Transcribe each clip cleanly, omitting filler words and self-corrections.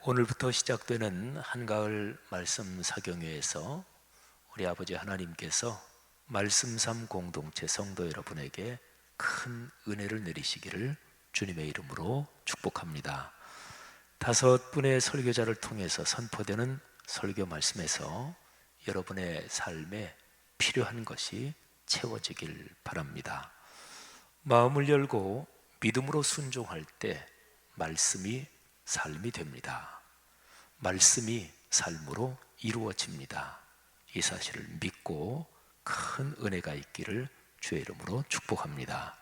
오늘부터 시작되는 한가을 말씀 사경회에서 우리 아버지 하나님께서 말씀삼 공동체 성도 여러분에게 큰 은혜를 내리시기를 주님의 이름으로 축복합니다. 5분의 설교자를 통해서 선포되는 설교 말씀에서 여러분의 삶에 필요한 것이 채워지길 바랍니다. 마음을 열고 믿음으로 순종할 때 말씀이 삶이 됩니다. 말씀이 삶으로 이루어집니다. 이 사실을 믿고 큰 은혜가 있기를 주의 이름으로 축복합니다.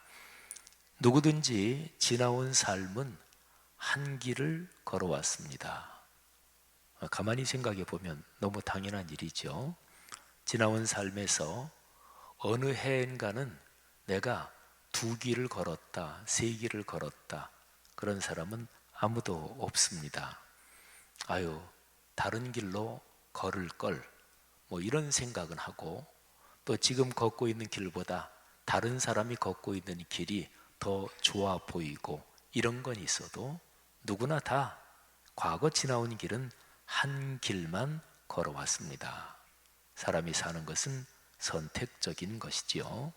누구든지 지나온 삶은 한 길을 걸어왔습니다. 가만히 생각해 보면 너무 당연한 일이죠. 지나온 삶에서 어느 해인가는 내가 2길을 걸었다, 3길을 걸었다, 그런 사람은 아무도 없습니다. 다른 길로 걸을 걸, 이런 생각은 하고, 또 지금 걷고 있는 길보다 다른 사람이 걷고 있는 길이 더 좋아 보이고, 이런 건 있어도 누구나 다 과거 지나온 길은 한 길만 걸어왔습니다. 사람이 사는 것은 선택적인 것이지요.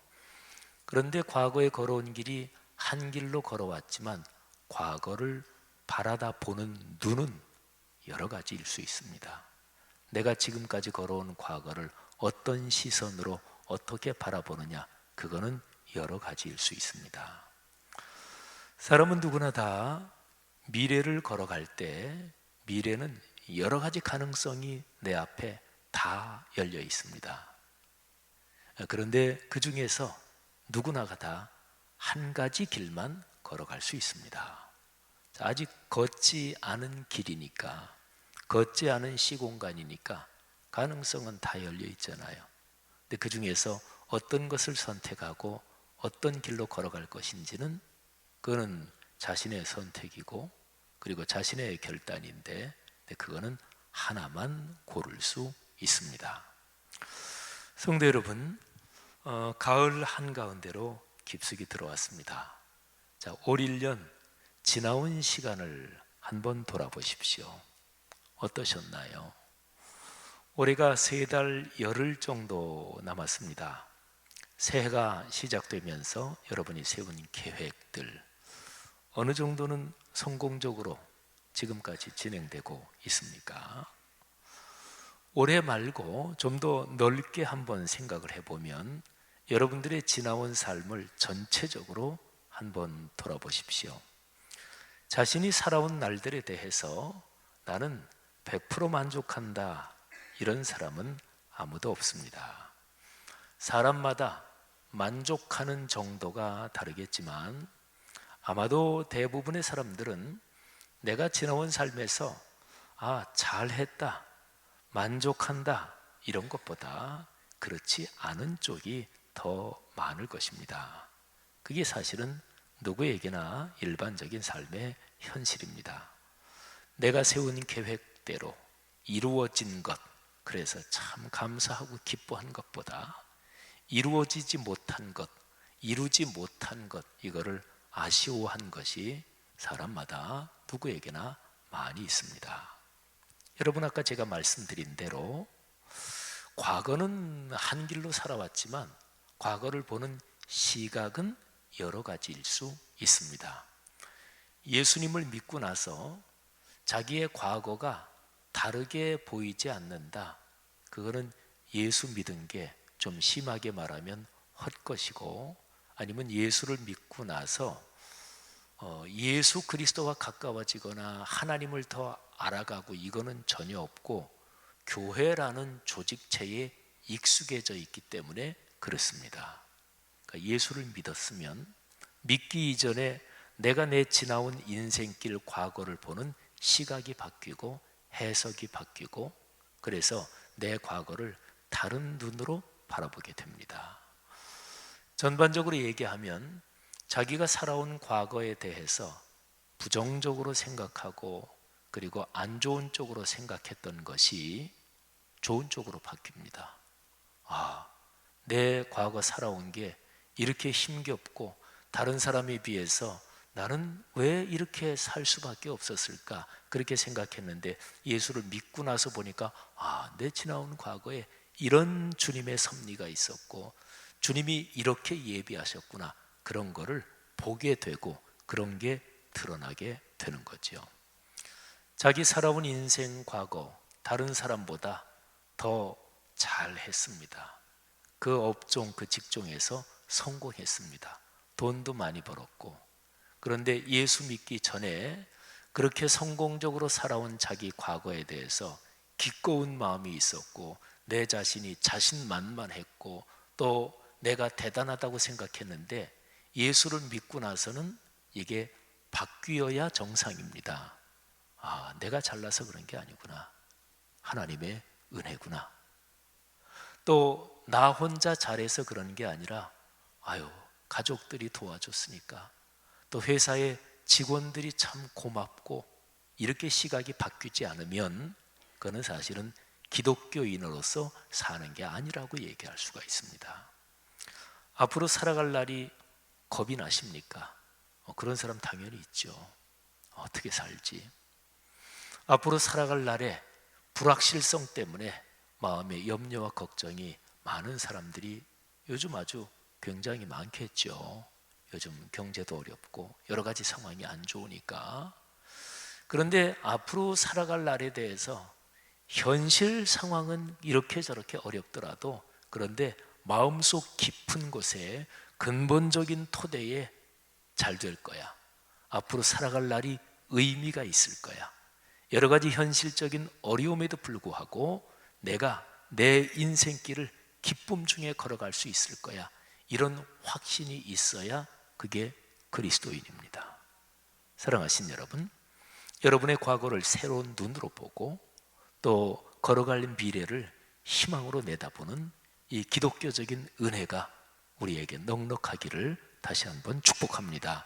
그런데 과거에 걸어온 길이 한 길로 걸어왔지만 과거를 바라다 보는 눈은 여러 가지일 수 있습니다. 내가 지금까지 걸어온 과거를 어떤 시선으로 어떻게 바라보느냐, 그거는 여러 가지일 수 있습니다. 사람은 누구나 다 미래를 걸어갈 때 미래는 여러 가지 가능성이 내 앞에 다 열려 있습니다. 그런데 그 중에서 누구나가 다 한 가지 길만 걸어갈 수 있습니다. 아직 걷지 않은 길이니까, 걷지 않은 시공간이니까 가능성은 다 열려 있잖아요. 근데 그 중에서 어떤 것을 선택하고 어떤 길로 걸어갈 것인지는 그거는 자신의 선택이고, 그리고 자신의 결단인데, 그거는 하나만 고를 수 있습니다. 성도 여러분, 가을 한가운데로 깊숙이 들어왔습니다. 올 1년 지나온 시간을 한번 돌아보십시오. 어떠셨나요? 올해가 3달 열흘 정도 남았습니다. 새해가 시작되면서 여러분이 세운 계획들 어느 정도는 성공적으로 지금까지 진행되고 있습니까? 올해 말고 좀 더 넓게 한번 생각을 해보면 여러분들의 지나온 삶을 전체적으로 한번 돌아보십시오. 자신이 살아온 날들에 대해서 나는 100% 만족한다, 이런 사람은 아무도 없습니다. 사람마다 만족하는 정도가 다르겠지만 아마도 대부분의 사람들은 내가 지나온 삶에서 잘했다, 만족한다, 이런 것보다 그렇지 않은 쪽이 더 많을 것입니다. 그게 사실은 누구에게나 일반적인 삶의 현실입니다. 내가 세운 계획대로 이루어진 것, 그래서 참 감사하고 기뻐한 것보다 이루어지지 못한 것, 이루지 못한 것, 이거를 아쉬워한 것이 사람마다 누구에게나 많이 있습니다. 여러분, 아까 제가 말씀드린 대로 과거는 한 길로 살아왔지만 과거를 보는 시각은 여러 가지일 수 있습니다. 예수님을 믿고 나서 자기의 과거가 다르게 보이지 않는다, 그거는 예수 믿은 게 좀 심하게 말하면 헛것이고, 아니면 예수를 믿고 나서 예수 그리스도와 가까워지거나 하나님을 더 알아가고, 이거는 전혀 없고 교회라는 조직체에 익숙해져 있기 때문에 그렇습니다. 그러니까 예수를 믿었으면 믿기 이전에 내가 내 지나온 인생길 과거를 보는 시각이 바뀌고 해석이 바뀌고, 그래서 내 과거를 다른 눈으로 바라보게 됩니다. 전반적으로 얘기하면 자기가 살아온 과거에 대해서 부정적으로 생각하고, 그리고 안 좋은 쪽으로 생각했던 것이 좋은 쪽으로 바뀝니다. 내 과거 살아온 게 이렇게 힘겹고 다른 사람에 비해서 나는 왜 이렇게 살 수밖에 없었을까? 그렇게 생각했는데 예수를 믿고 나서 보니까 내 지나온 과거에 이런 주님의 섭리가 있었고 주님이 이렇게 예비하셨구나. 그런 거를 보게 되고 그런 게 드러나게 되는 거죠. 자기 살아온 인생 과거 다른 사람보다 더 잘했습니다. 그 업종, 그 직종에서 성공했습니다. 돈도 많이 벌었고. 그런데 예수 믿기 전에 그렇게 성공적으로 살아온 자기 과거에 대해서 기꺼운 마음이 있었고 내 자신이 자신만만했고 또 내가 대단하다고 생각했는데 예수를 믿고 나서는 이게 바뀌어야 정상입니다. 내가 잘나서 그런 게 아니구나. 하나님의 은혜구나. 또 나 혼자 잘해서 그런 게 아니라 가족들이 도와줬으니까 또 회사의 직원들이 참 고맙고 이렇게 시각이 바뀌지 않으면 그거는 사실은 기독교인으로서 사는 게 아니라고 얘기할 수가 있습니다. 앞으로 살아갈 날이 겁이 나십니까? 그런 사람 당연히 있죠. 어떻게 살지? 앞으로 살아갈 날에 불확실성 때문에 마음의 염려와 걱정이 많은 사람들이 요즘 아주 굉장히 많겠죠. 요즘 경제도 어렵고 여러 가지 상황이 안 좋으니까. 그런데 앞으로 살아갈 날에 대해서 현실 상황은 이렇게 저렇게 어렵더라도 그런데 마음속 깊은 곳에 근본적인 토대에 잘 될 거야. 앞으로 살아갈 날이 의미가 있을 거야. 여러 가지 현실적인 어려움에도 불구하고 내가 내 인생길을 기쁨 중에 걸어갈 수 있을 거야. 이런 확신이 있어야 그게 그리스도인입니다. 사랑하신 여러분, 여러분의 과거를 새로운 눈으로 보고 또 걸어갈 미래를 희망으로 내다보는 이 기독교적인 은혜가 우리에게 넉넉하기를 다시 한번 축복합니다.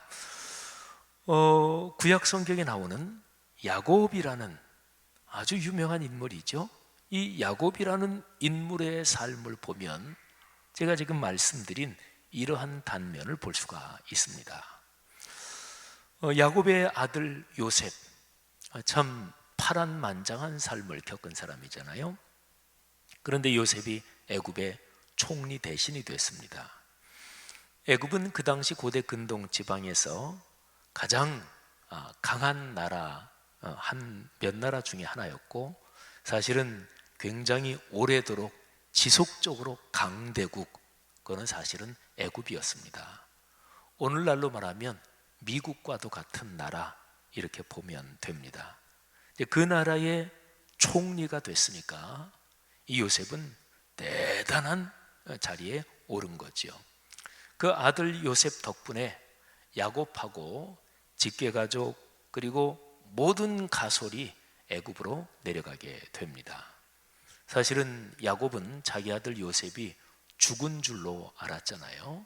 구약 성경에 나오는 야곱이라는 아주 유명한 인물이죠. 이 야곱이라는 인물의 삶을 보면 제가 지금 말씀드린 이러한 단면을 볼 수가 있습니다. 야곱의 아들 요셉, 참 파란만장한 삶을 겪은 사람이잖아요. 그런데 요셉이 애굽의 총리 대신이 됐습니다. 애굽은 그 당시 고대 근동 지방에서 가장 강한 나라, 한 몇 나라 중에 하나였고 사실은 굉장히 오래도록 지속적으로 강대국, 그거는 사실은 애굽이었습니다. 오늘날로 말하면 미국과도 같은 나라 이렇게 보면 됩니다. 그 나라의 총리가 됐으니까 이 요셉은 대단한 자리에 오른 거죠. 그 아들 요셉 덕분에 야곱하고 직계가족 그리고 모든 가솔이 애굽으로 내려가게 됩니다. 사실은 야곱은 자기 아들 요셉이 죽은 줄로 알았잖아요.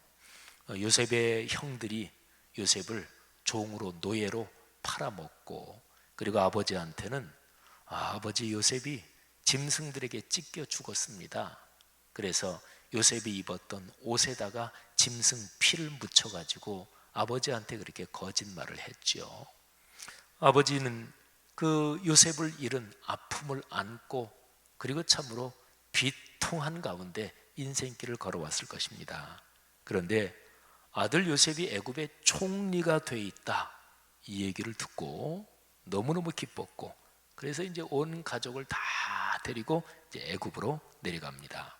요셉의 형들이 요셉을 종으로 노예로 팔아먹고 그리고 아버지한테는 아버지 요셉이 짐승들에게 찢겨 죽었습니다. 그래서 요셉이 입었던 옷에다가 짐승 피를 묻혀가지고 아버지한테 그렇게 거짓말을 했죠. 아버지는 그 요셉을 잃은 아픔을 안고 그리고 참으로 비통한 가운데 인생길을 걸어왔을 것입니다. 그런데 아들 요셉이 애굽의 총리가 돼 있다 이 얘기를 듣고 너무너무 기뻤고 그래서 이제 온 가족을 다 데리고 이제 애굽으로 내려갑니다.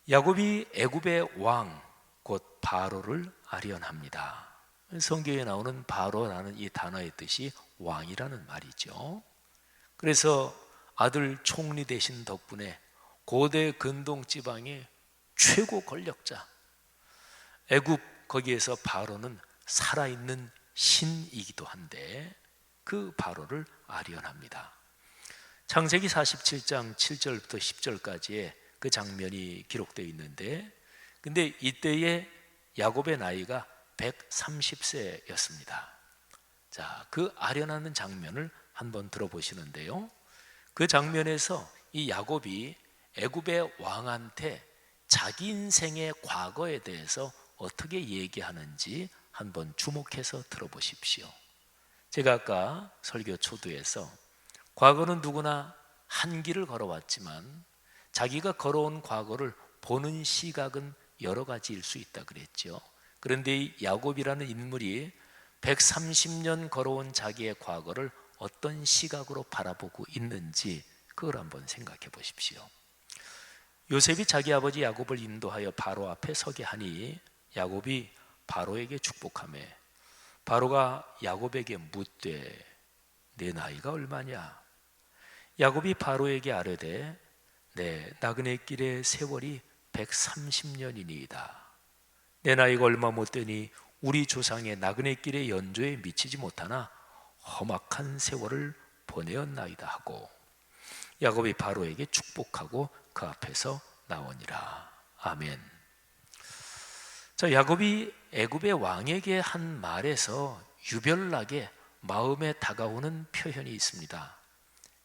야곱이 애굽의 왕 곧 바로를 아련합니다. 성경에 나오는 바로라는 이 단어의 뜻이 왕이라는 말이죠. 그래서 아들 총리 되신 덕분에 고대 근동 지방의 최고 권력자 애굽 거기에서 바로는 살아있는 신이기도 한데 그 바로를 아련합니다. 창세기 47장 7절부터 10절까지의 그 장면이 기록되어 있는데 근데 이때의 야곱의 나이가 130세였습니다. 자, 그 아련하는 장면을 한번 들어보시는데요. 그 장면에서 이 야곱이 애굽의 왕한테 자기 인생의 과거에 대해서 어떻게 얘기하는지 한번 주목해서 들어보십시오. 제가 아까 설교 초두에서 과거는 누구나 한 길을 걸어왔지만 자기가 걸어온 과거를 보는 시각은 여러 가지일 수 있다 그랬죠. 그런데 이 야곱이라는 인물이 130년 걸어온 자기의 과거를 어떤 시각으로 바라보고 있는지 그걸 한번 생각해 보십시오. 요셉이 자기 아버지 야곱을 인도하여 바로 앞에 서게 하니 야곱이 바로에게 축복하며 바로가 야곱에게 묻되 내 나이가 얼마냐? 야곱이 바로에게 아뢰되 내 나그네 길의 세월이 130년이니이다. 내 나이가 얼마 못되니 우리 조상의 나그네 길의 연조에 미치지 못하나 험악한 세월을 보내었나이다 하고 야곱이 바로에게 축복하고 그 앞에서 나오니라. 아멘. 자, 야곱이 애굽의 왕에게 한 말에서 유별나게 마음에 다가오는 표현이 있습니다.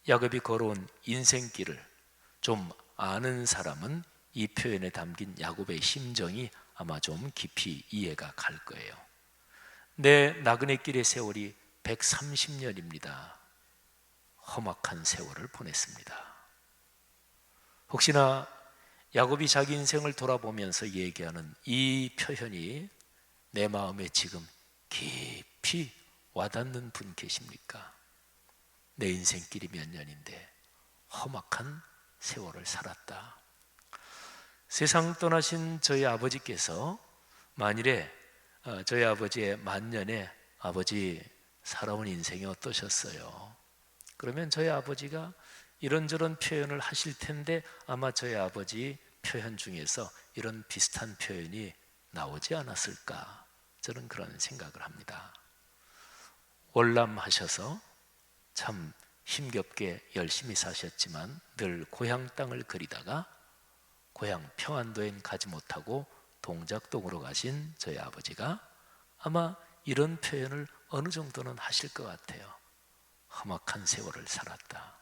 야곱이 걸어온 인생길을 좀 아는 사람은 이 표현에 담긴 야곱의 심정이 아마 좀 깊이 이해가 갈 거예요. 내 나그네 길의 세월이 130년입니다. 험악한 세월을 보냈습니다. 혹시나 야곱이 자기 인생을 돌아보면서 얘기하는 이 표현이 내 마음에 지금 깊이 와닿는 분 계십니까? 내 인생길이 몇 년인데 험악한 세월을 살았다. 세상 떠나신 저희 아버지께서 만일에 저희 아버지의 만년에 아버지 살아온 인생이 어떠셨어요? 그러면 저희 아버지가 이런저런 표현을 하실 텐데 아마 저희 아버지 표현 중에서 이런 비슷한 표현이 나오지 않았을까? 저는 그런 생각을 합니다. 월남하셔서 참 힘겹게 열심히 사셨지만 늘 고향 땅을 그리다가 고향 평안도엔 가지 못하고 동작동으로 가신 저희 아버지가 아마 이런 표현을 어느 정도는 하실 것 같아요. 험악한 세월을 살았다.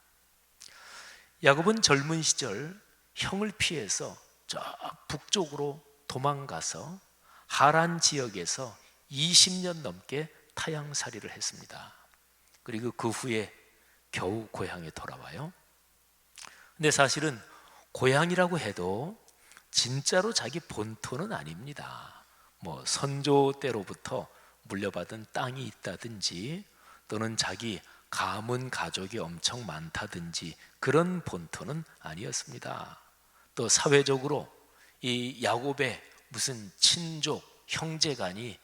야곱은 젊은 시절 형을 피해서 저 북쪽으로 도망가서 하란 지역에서 20년 넘게 타향살이를 했습니다. 그리고 그 후에 겨우 고향에 돌아와요. 근데 사실은 고향이라고 해도 진짜로 자기 본토는 아닙니다. 뭐 선조 때로부터 물려받은 땅이 있다든지 또는 자기 가문 가족이 엄청 많다든지 그런 본토는 아니었습니다. 또 사회적으로 이 야곱의 무슨 친족 형제간이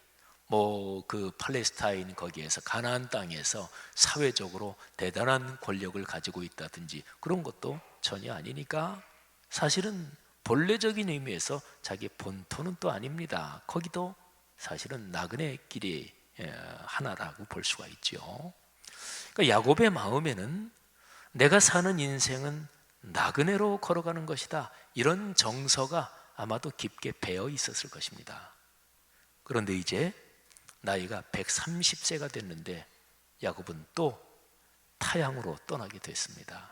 뭐 그 팔레스타인 거기에서 가나안 땅에서 사회적으로 대단한 권력을 가지고 있다든지 그런 것도 전혀 아니니까 사실은 본래적인 의미에서 자기 본토는 또 아닙니다. 거기도 사실은 나그네 길이 하나라고 볼 수가 있죠. 그러니까 야곱의 마음에는 내가 사는 인생은 나그네로 걸어가는 것이다. 이런 정서가 아마도 깊게 배어 있었을 것입니다. 그런데 이제 나이가 130세가 됐는데 야곱은 또 타향으로 떠나게 됐습니다.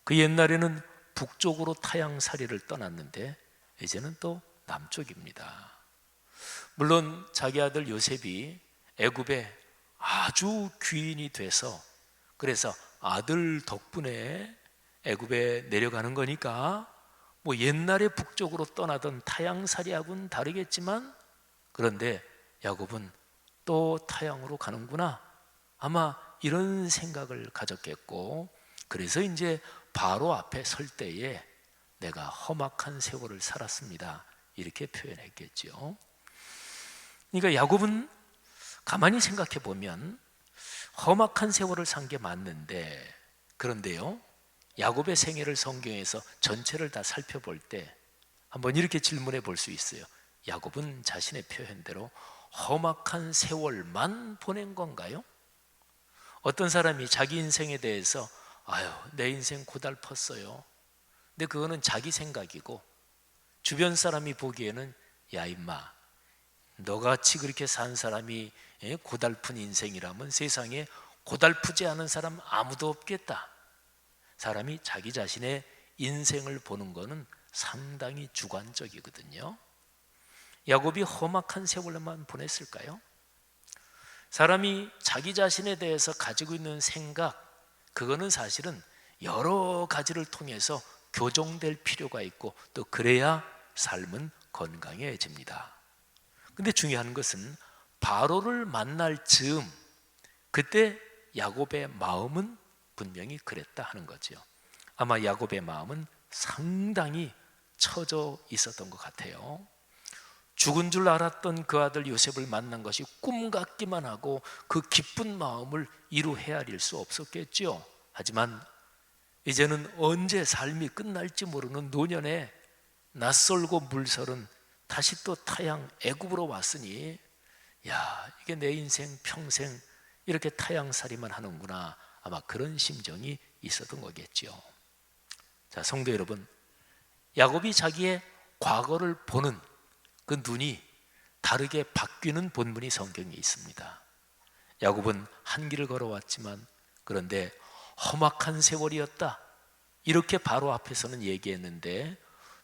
그 옛날에는 북쪽으로 타향살이를 떠났는데 이제는 또 남쪽입니다. 물론 자기 아들 요셉이 애굽에 아주 귀인이 돼서 그래서 아들 덕분에 애굽에 내려가는 거니까 뭐 옛날에 북쪽으로 떠나던 타향살이하고는 다르겠지만 그런데 야곱은 또 타향으로 가는구나 아마 이런 생각을 가졌겠고 그래서 이제 바로 앞에 설 때에 내가 험악한 세월을 살았습니다 이렇게 표현했겠죠. 그러니까 야곱은 가만히 생각해 보면 험악한 세월을 산 게 맞는데 그런데요 야곱의 생애를 성경에서 전체를 다 살펴볼 때 한번 이렇게 질문해 볼 수 있어요. 야곱은 자신의 표현대로 험악한 세월만 보낸 건가요? 어떤 사람이 자기 인생에 대해서 아유 내 인생 고달팠어요. 근데 그거는 자기 생각이고 주변 사람이 보기에는 야 임마 너같이 그렇게 산 사람이 고달픈 인생이라면 세상에 고달프지 않은 사람 아무도 없겠다. 사람이 자기 자신의 인생을 보는 것은 상당히 주관적이거든요. 야곱이 험악한 세월만 보냈을까요? 사람이 자기 자신에 대해서 가지고 있는 생각, 그거는 사실은 여러 가지를 통해서 교정될 필요가 있고 또 그래야 삶은 건강해집니다. 근데 중요한 것은 바로를 만날 즈음, 그때 야곱의 마음은 분명히 그랬다 하는 거죠. 아마 야곱의 마음은 상당히 처져 있었던 것 같아요. 죽은 줄 알았던 그 아들 요셉을 만난 것이 꿈 같기만 하고 그 기쁜 마음을 이루 헤아릴 수 없었겠죠. 하지만 이제는 언제 삶이 끝날지 모르는 노년에 낯설고 물설은 다시 또 타양 애굽으로 왔으니, 야, 이게 내 인생 평생 이렇게 타양살이만 하는구나, 아마 그런 심정이 있었던 거겠죠. 자, 성도 여러분, 야곱이 자기의 과거를 보는 그 눈이 다르게 바뀌는 본문이 성경에 있습니다. 야곱은 한 길을 걸어왔지만 그런데 험악한 세월이었다, 이렇게 바로 앞에서는 얘기했는데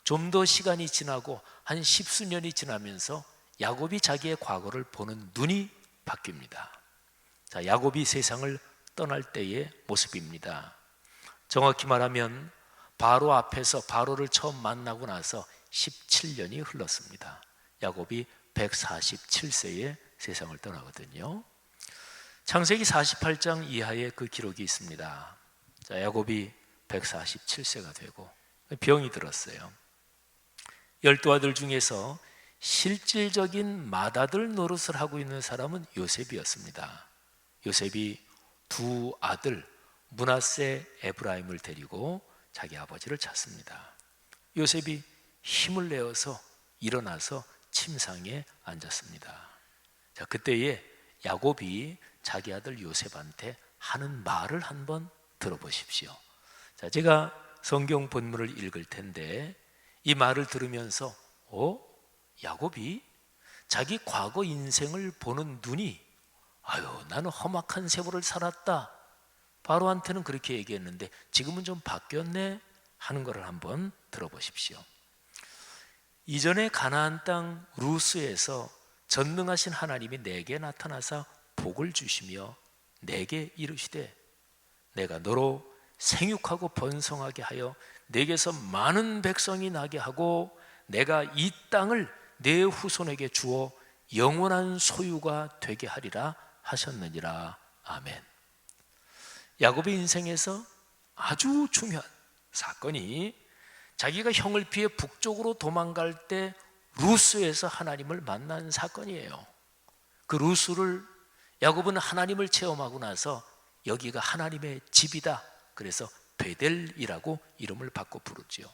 좀 더 시간이 지나고 한 십수년이 지나면서 야곱이 자기의 과거를 보는 눈이 바뀝니다. 자, 야곱이 세상을 떠날 때의 모습입니다. 정확히 말하면 바로 앞에서 바로를 처음 만나고 나서 17년이 흘렀습니다. 야곱이 147세에 세상을 떠나거든요. 창세기 48장 이하에 그 기록이 있습니다. 자, 야곱이 147세가 되고 병이 들었어요. 12아들 중에서 실질적인 맏아들 노릇을 하고 있는 사람은 요셉이었습니다. 요셉이 두 아들 므낫세, 에브라임을 데리고 자기 아버지를 찾습니다. 요셉이 힘을 내어서 일어나서 침상에 앉았습니다. 자, 그때에 야곱이 자기 아들 요셉한테 하는 말을 한번 들어보십시오. 자, 제가 성경 본문을 읽을 텐데 이 말을 들으면서 야곱이 자기 과거 인생을 보는 눈이, 아유, 나는 험악한 세월을 살았다, 바로한테는 그렇게 얘기했는데 지금은 좀 바뀌었네 하는 것을 한번 들어보십시오. 이전에 가나안 땅 루스에서 전능하신 하나님이 내게 나타나사 복을 주시며 내게 이르시되 내가 너로 생육하고 번성하게 하여 내게서 많은 백성이 나게 하고 내가 이 땅을 내 후손에게 주어 영원한 소유가 되게 하리라 하셨느니라. 아멘. 야곱의 인생에서 아주 중요한 사건이 자기가 형을 피해 북쪽으로 도망갈 때 루스에서 하나님을 만난 사건이에요. 그 루스를 야곱은 하나님을 체험하고 나서 여기가 하나님의 집이다, 그래서 베델이라고 이름을 바꿔 부르죠.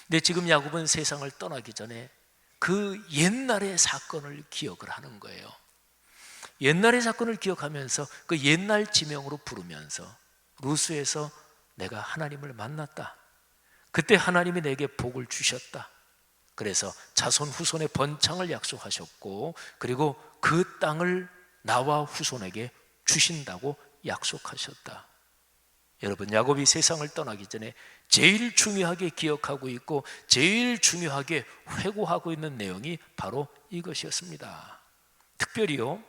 근데 지금 야곱은 세상을 떠나기 전에 그 옛날의 사건을 기억을 하는 거예요. 옛날의 사건을 기억하면서 그 옛날 지명으로 부르면서 루스에서 내가 하나님을 만났다, 그때 하나님이 내게 복을 주셨다, 그래서 자손 후손의 번창을 약속하셨고 그리고 그 땅을 나와 후손에게 주신다고 약속하셨다. 여러분, 야곱이 세상을 떠나기 전에 제일 중요하게 기억하고 있고 제일 중요하게 회고하고 있는 내용이 바로 이것이었습니다. 특별히요,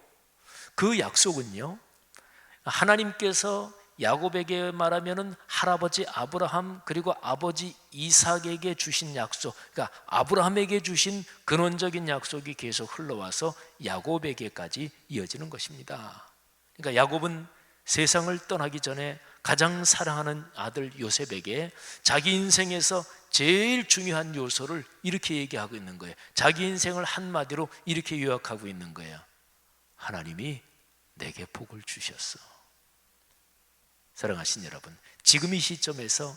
그 약속은요, 하나님께서 야곱에게 말하면은 할아버지 아브라함 그리고 아버지 이삭에게 주신 약속, 그러니까 아브라함에게 주신 근원적인 약속이 계속 흘러와서 야곱에게까지 이어지는 것입니다. 그러니까 야곱은 세상을 떠나기 전에 가장 사랑하는 아들 요셉에게 자기 인생에서 제일 중요한 요소를 이렇게 얘기하고 있는 거예요. 자기 인생을 한마디로 이렇게 요약하고 있는 거예요. 하나님이 내게 복을 주셨어. 사랑하신 여러분, 지금 이 시점에서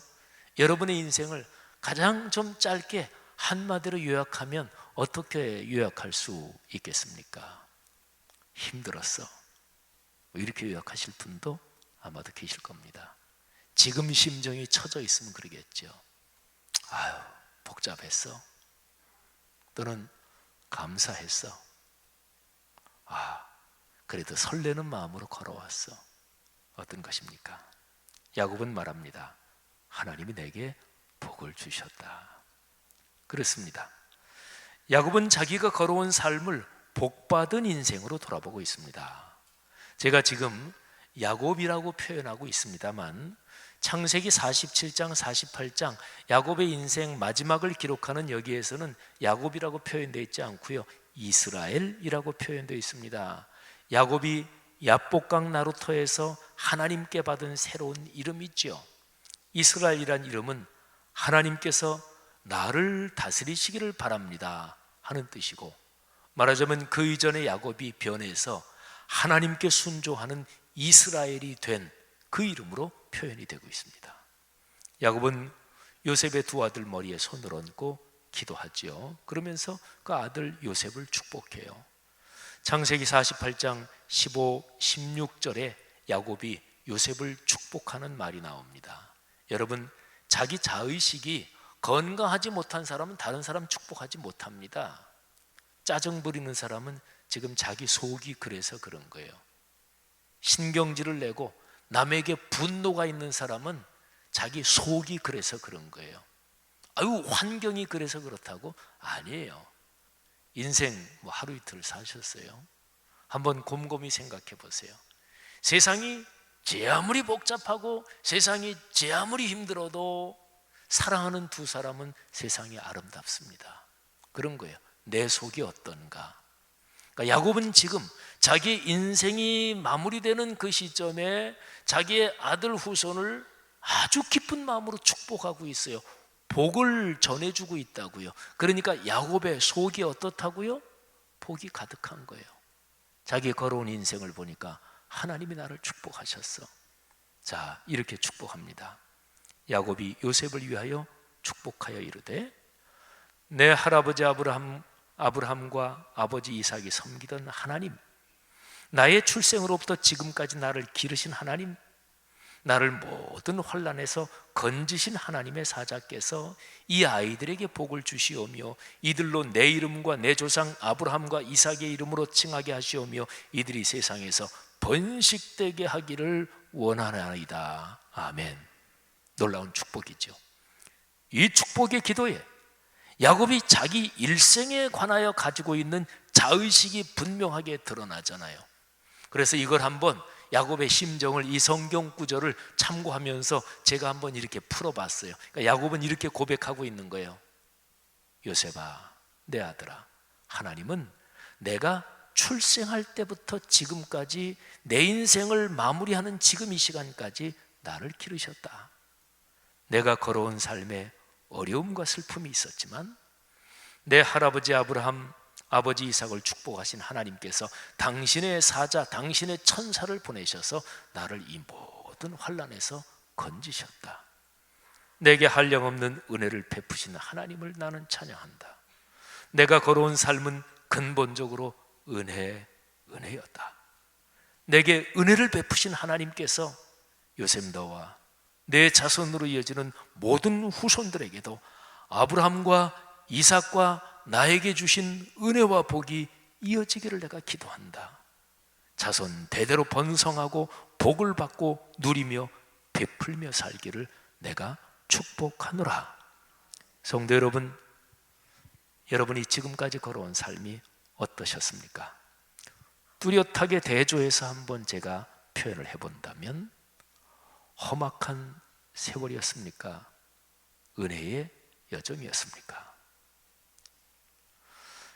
여러분의 인생을 가장 좀 짧게 한마디로 요약하면 어떻게 요약할 수 있겠습니까? 힘들었어, 이렇게 요약하실 분도 아마도 계실 겁니다. 지금 심정이 처져 있으면 그러겠죠. 아유, 복잡했어, 또는 감사했어, 그래도 설레는 마음으로 걸어왔어. 어떤 것입니까? 야곱은 말합니다. 하나님이 내게 복을 주셨다. 그렇습니다. 야곱은 자기가 걸어온 삶을 복받은 인생으로 돌아보고 있습니다. 제가 지금 야곱이라고 표현하고 있습니다만 창세기 47장, 48장 야곱의 인생 마지막을 기록하는 여기에서는 야곱이라고 표현되어 있지 않고요, 이스라엘이라고 표현되어 있습니다. 야곱이 야복강 나루터에서 하나님께 받은 새로운 이름이죠. 이스라엘이란 이름은 하나님께서 나를 다스리시기를 바랍니다 하는 뜻이고, 말하자면 그 이전의 야곱이 변해서 하나님께 순종하는 이스라엘이 된 그 이름으로 표현이 되고 있습니다. 야곱은 요셉의 두 아들 머리에 손을 얹고 기도하지요. 그러면서 그 아들 요셉을 축복해요. 창세기 48장 15, 16절에 야곱이 요셉을 축복하는 말이 나옵니다. 여러분, 자기 자의식이 건강하지 못한 사람은 다른 사람 축복하지 못합니다. 짜증 부리는 사람은 지금 자기 속이 그래서 그런 거예요. 신경질을 내고 남에게 분노가 있는 사람은 자기 속이 그래서 그런 거예요. 아유, 환경이 그래서 그렇다고? 아니에요. 인생 뭐 하루 이틀 사셨어요? 한번 곰곰이 생각해 보세요. 세상이 제 아무리 복잡하고 세상이 제 아무리 힘들어도 사랑하는 두 사람은 세상이 아름답습니다. 그런 거예요. 내 속이 어떤가. 그러니까 야곱은 지금 자기 인생이 마무리되는 그 시점에 자기의 아들 후손을 아주 기쁜 마음으로 축복하고 있어요. 복을 전해주고 있다고요. 그러니까 야곱의 속이 어떻다고요? 복이 가득한 거예요. 자기 걸어온 인생을 보니까 하나님이 나를 축복하셨어. 자, 이렇게 축복합니다. 야곱이 요셉을 위하여 축복하여 이르되, 내 할아버지 아브라함과 아버지 이삭이 섬기던 하나님, 나의 출생으로부터 지금까지 나를 기르신 하나님, 나를 모든 환난에서 건지신 하나님의 사자께서 이 아이들에게 복을 주시오며 이들로 내 이름과 내 조상 아브라함과 이삭의 이름으로 칭하게 하시오며 이들이 세상에서 번식되게 하기를 원하나이다. 아멘. 놀라운 축복이죠. 이 축복의 기도에 야곱이 자기 일생에 관하여 가지고 있는 자의식이 분명하게 드러나잖아요. 그래서 이걸 한번 야곱의 심정을 이 성경 구절을 참고하면서 제가 한번 이렇게 풀어봤어요. 그러니까 야곱은 이렇게 고백하고 있는 거예요. 요셉아, 내 아들아, 하나님은 내가 출생할 때부터 지금까지 내 인생을 마무리하는 지금 이 시간까지 나를 기르셨다. 내가 걸어온 삶에 어려움과 슬픔이 있었지만 내 할아버지 아브라함, 아버지 이삭을 축복하신 하나님께서 당신의 사자, 당신의 천사를 보내셔서 나를 이 모든 환난에서 건지셨다. 내게 한량없는 은혜를 베푸신 하나님을 나는 찬양한다. 내가 걸어온 삶은 근본적으로 은혜였다. 내게 은혜를 베푸신 하나님께서 요셉 너와 내 자손으로 이어지는 모든 후손들에게도 아브라함과 이삭과 나에게 주신 은혜와 복이 이어지기를 내가 기도한다. 자손 대대로 번성하고 복을 받고 누리며 베풀며 살기를 내가 축복하노라. 성도 여러분, 여러분이 지금까지 걸어온 삶이 어떠셨습니까? 뚜렷하게 대조해서 한번 제가 표현을 해본다면 험악한 세월이었습니까? 은혜의 여정이었습니까?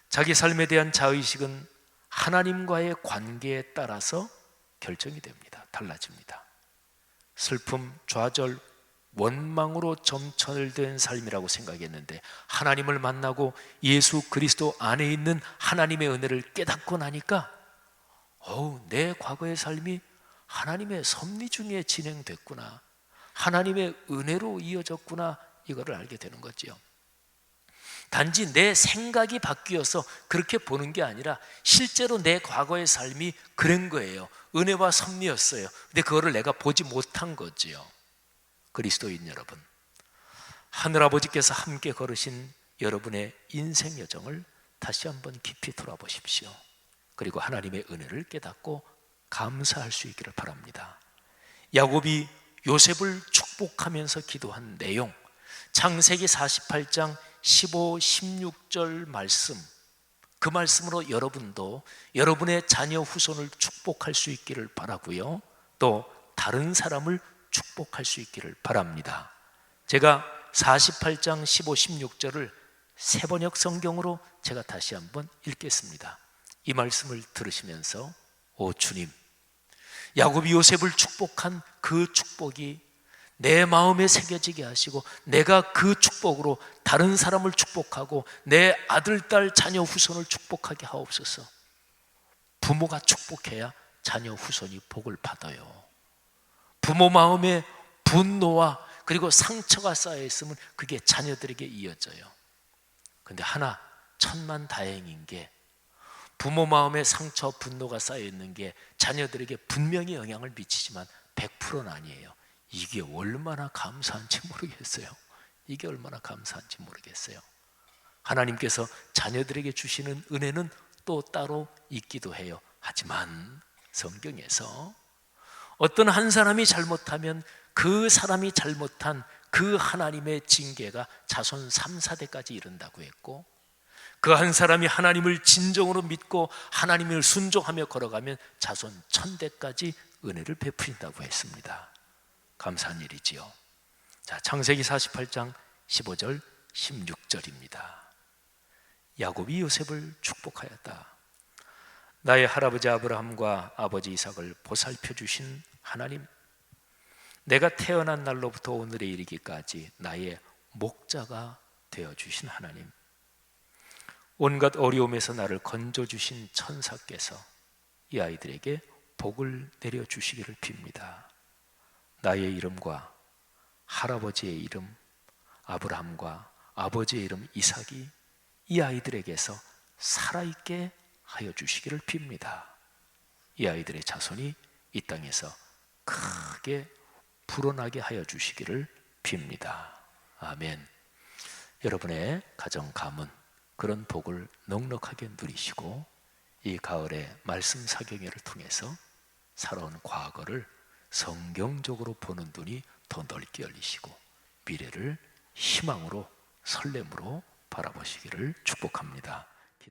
자기 삶에 대한 자의식은 하나님과의 관계에 따라서 결정이 됩니다. 달라집니다. 슬픔, 좌절, 원망으로 점철된 삶이라고 생각했는데 하나님을 만나고 예수 그리스도 안에 있는 하나님의 은혜를 깨닫고 나니까 내 과거의 삶이 하나님의 섭리 중에 진행됐구나, 하나님의 은혜로 이어졌구나, 이거를 알게 되는 거죠. 단지 내 생각이 바뀌어서 그렇게 보는 게 아니라 실제로 내 과거의 삶이 그런 거예요. 은혜와 섭리였어요. 근데 그거를 내가 보지 못한 거지요. 그리스도인 여러분, 하늘아버지께서 함께 걸으신 여러분의 인생 여정을 다시 한번 깊이 돌아보십시오. 그리고 하나님의 은혜를 깨닫고 감사할 수 있기를 바랍니다. 야곱이 요셉을 축복하면서 기도한 내용, 창세기 48장 15, 16절 말씀, 그 말씀으로 여러분도 여러분의 자녀 후손을 축복할 수 있기를 바라고요, 또 다른 사람을 축복할 수 있기를 바랍니다. 제가 48장 15, 16절을 세번역 성경으로 제가 다시 한번 읽겠습니다. 이 말씀을 들으시면서 오 주님, 야곱이 요셉을 축복한 그 축복이 내 마음에 새겨지게 하시고 내가 그 축복으로 다른 사람을 축복하고 내 아들, 딸, 자녀 후손을 축복하게 하옵소서. 부모가 축복해야 자녀 후손이 복을 받아요. 부모 마음에 분노와 그리고 상처가 쌓여 있으면 그게 자녀들에게 이어져요. 근데 하나 천만다행인 게 부모 마음에 상처, 분노가 쌓여 있는 게 자녀들에게 분명히 영향을 미치지만 100%는 아니에요. 이게 얼마나 감사한지 모르겠어요. 이게 얼마나 감사한지 모르겠어요. 하나님께서 자녀들에게 주시는 은혜는 또 따로 있기도 해요. 하지만 성경에서 어떤 한 사람이 잘못하면 그 사람이 잘못한 그 하나님의 징계가 자손 3, 4대까지 이른다고 했고, 그 한 사람이 하나님을 진정으로 믿고 하나님을 순종하며 걸어가면 자손 1000대까지 은혜를 베푸신다고 했습니다. 감사한 일이지요. 자, 창세기 48장 15절 16절입니다. 야곱이 요셉을 축복하였다. 나의 할아버지 아브라함과 아버지 이삭을 보살펴 주신 하나님, 내가 태어난 날로부터 오늘에 이르기까지 나의 목자가 되어주신 하나님, 온갖 어려움에서 나를 건져주신 천사께서 이 아이들에게 복을 내려주시기를 빕니다. 나의 이름과 할아버지의 이름 아브라함과 아버지의 이름 이삭이 이 아이들에게서 살아있게 하여 주시기를 빕니다. 이 아이들의 자손이 이 땅에서 크게 불어나게 하여 주시기를 빕니다. 아멘. 여러분의 가정 가문 그런 복을 넉넉하게 누리시고 이 가을에 말씀 사경회를 통해서 살아온 과거를 성경적으로 보는 눈이 더 넓게 열리시고 미래를 희망으로 설렘으로 바라보시기를 축복합니다.